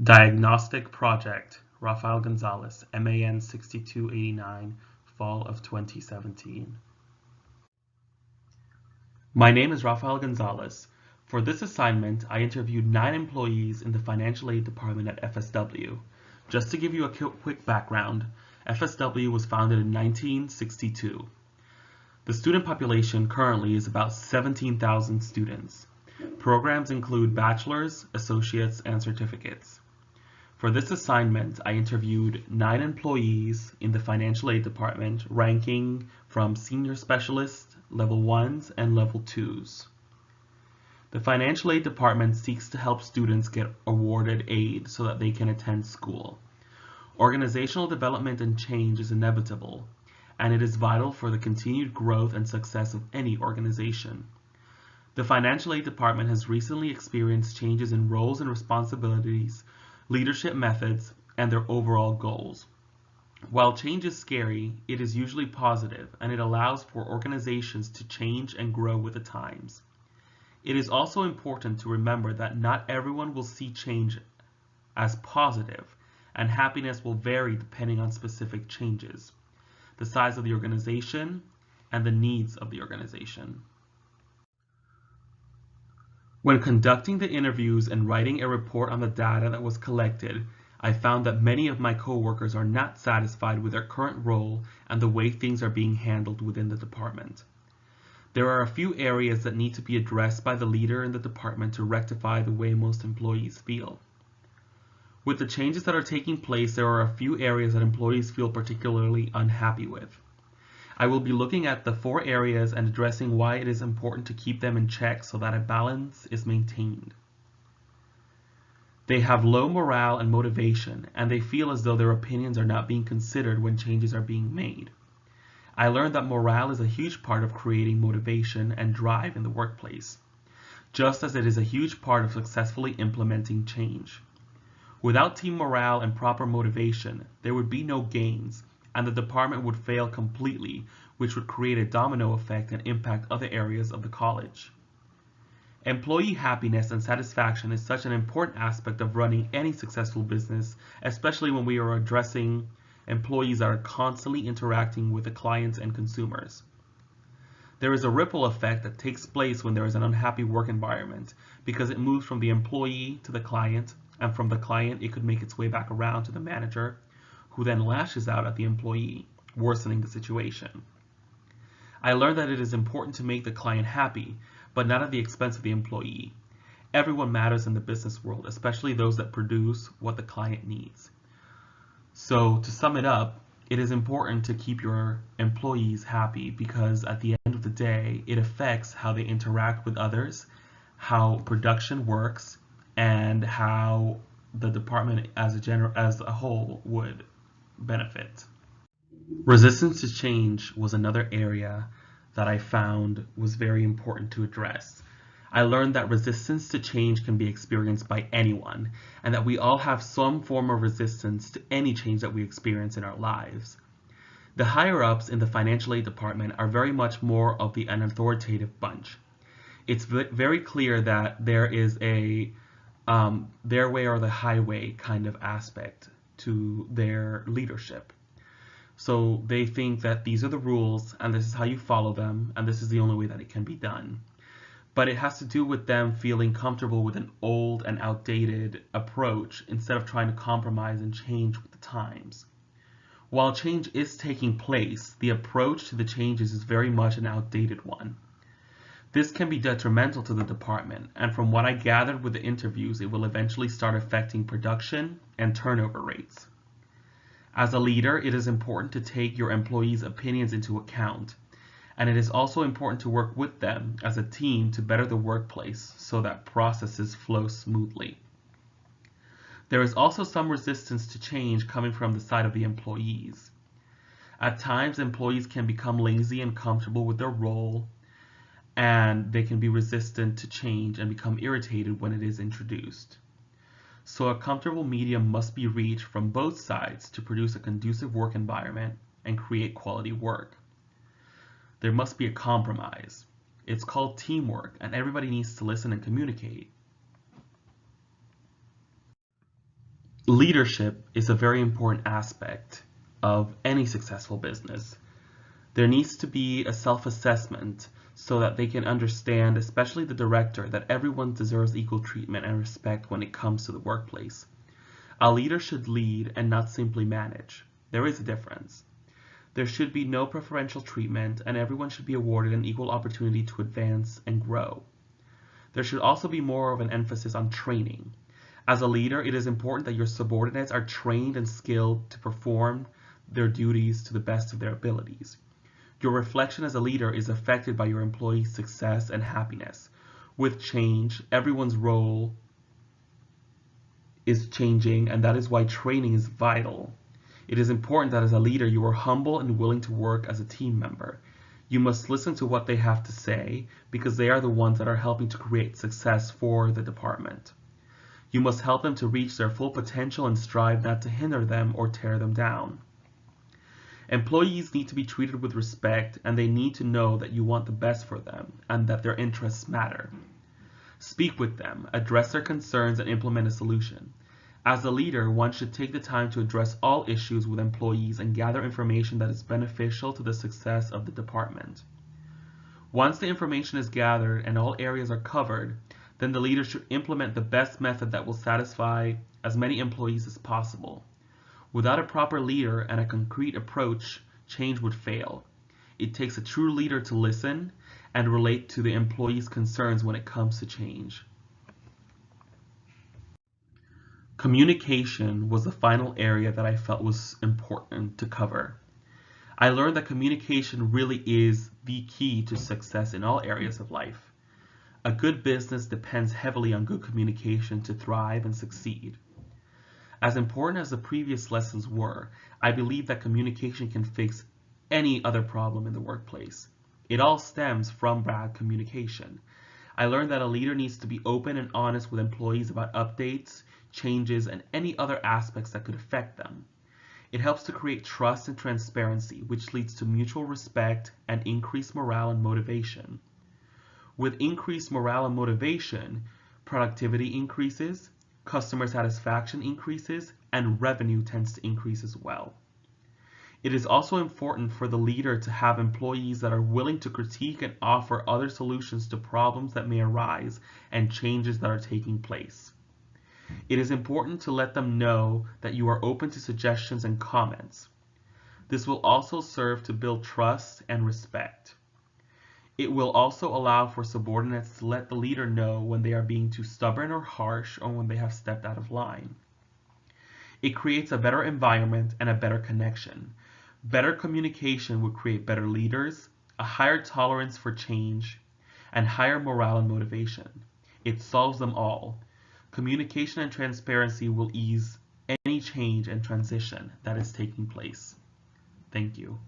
Diagnostic Project, Rafael Gonzalez, MAN 6289, Fall of 2017. My name is Rafael Gonzalez. For this assignment, I interviewed 9 employees in the Financial Aid Department at FSW. Just to give you a quick background, FSW was founded in 1962. The student population currently is about 17,000 students. Programs include bachelor's, associates, and certificates. For this assignment, I interviewed 9 employees in the Financial Aid Department, ranking from Senior Specialist, Level 1s, and Level 2s. The Financial Aid Department seeks to help students get awarded aid so that they can attend school. Organizational development and change is inevitable, and it is vital for the continued growth and success of any organization. The Financial Aid Department has recently experienced changes in roles and responsibilities, leadership methods, and their overall goals. While change is scary, it is usually positive, and it allows for organizations to change and grow with the times. It is also important to remember that not everyone will see change as positive, and happiness will vary depending on specific changes, the size of the organization, and the needs of the organization. When conducting the interviews and writing a report on the data that was collected, I found that many of my coworkers are not satisfied with their current role and the way things are being handled within the department. There are a few areas that need to be addressed by the leader in the department to rectify the way most employees feel. With the changes that are taking place, there are a few areas that employees feel particularly unhappy with. I will be looking at the 4 areas and addressing why it is important to keep them in check so that a balance is maintained. They have low morale and motivation, and they feel as though their opinions are not being considered when changes are being made. I learned that morale is a huge part of creating motivation and drive in the workplace, just as it is a huge part of successfully implementing change. Without team morale and proper motivation, there would be no gains, and the department would fail completely, which would create a domino effect and impact other areas of the college. Employee happiness and satisfaction is such an important aspect of running any successful business, especially when we are addressing employees that are constantly interacting with the clients and consumers. There is a ripple effect that takes place when there is an unhappy work environment, because it moves from the employee to the client, and from the client it could make its way back around to the manager, who then lashes out at the employee, worsening the situation. I learned that it is important to make the client happy, but not at the expense of the employee. Everyone matters in the business world, especially those that produce what the client needs. So to sum it up, it is important to keep your employees happy because at the end of the day, it affects how they interact with others, how production works, and how the department as a whole would benefit. Resistance to change was another area that I found was very important to address. I learned that resistance to change can be experienced by anyone, and that we all have some form of resistance to any change that we experience in our lives. The higher-ups in the financial aid department are very much more of an authoritative bunch. It's very clear that there is a their way or the highway kind of aspect to their leadership. So they think that these are the rules and this is how you follow them and this is the only way that it can be done. But it has to do with them feeling comfortable with an old and outdated approach instead of trying to compromise and change with the times. While change is taking place, the approach to the changes is very much an outdated one. This can be detrimental to the department, and from what I gathered with the interviews, it will eventually start affecting production and turnover rates. As a leader, it is important to take your employees' opinions into account, and it is also important to work with them as a team to better the workplace so that processes flow smoothly. There is also some resistance to change coming from the side of the employees. At times, employees can become lazy and comfortable with their role, and they can be resistant to change and become irritated when it is introduced. So a comfortable medium must be reached from both sides to produce a conducive work environment and create quality work. There must be a compromise. It's called teamwork, and everybody needs to listen and communicate. Leadership is a very important aspect of any successful business. There needs to be a self-assessment so that they can understand, especially the director, that everyone deserves equal treatment and respect when it comes to the workplace. A leader should lead and not simply manage. There is a difference. There should be no preferential treatment, and everyone should be awarded an equal opportunity to advance and grow. There should also be more of an emphasis on training. As a leader, it is important that your subordinates are trained and skilled to perform their duties to the best of their abilities. Your reflection as a leader is affected by your employees' success and happiness. With change, everyone's role is changing, and that is why training is vital. It is important that as a leader, you are humble and willing to work as a team member. You must listen to what they have to say because they are the ones that are helping to create success for the department. You must help them to reach their full potential and strive not to hinder them or tear them down. Employees need to be treated with respect, and they need to know that you want the best for them and that their interests matter. Speak with them, address their concerns, and implement a solution. As a leader, one should take the time to address all issues with employees and gather information that is beneficial to the success of the department. Once the information is gathered and all areas are covered, then the leader should implement the best method that will satisfy as many employees as possible. Without a proper leader and a concrete approach, change would fail. It takes a true leader to listen and relate to the employees' concerns when it comes to change. Communication was the final area that I felt was important to cover. I learned that communication really is the key to success in all areas of life. A good business depends heavily on good communication to thrive and succeed. As important as the previous lessons were, I believe that communication can fix any other problem in the workplace. It all stems from bad communication. I learned that a leader needs to be open and honest with employees about updates, changes, and any other aspects that could affect them. It helps to create trust and transparency, which leads to mutual respect and increased morale and motivation. With increased morale and motivation, productivity increases, customer satisfaction increases, and revenue tends to increase as well. It is also important for the leader to have employees that are willing to critique and offer other solutions to problems that may arise and changes that are taking place. It is important to let them know that you are open to suggestions and comments. This will also serve to build trust and respect. It will also allow for subordinates to let the leader know when they are being too stubborn or harsh or when they have stepped out of line. It creates a better environment and a better connection. Better communication would create better leaders, a higher tolerance for change, and higher morale and motivation. It solves them all. Communication and transparency will ease any change and transition that is taking place. Thank you.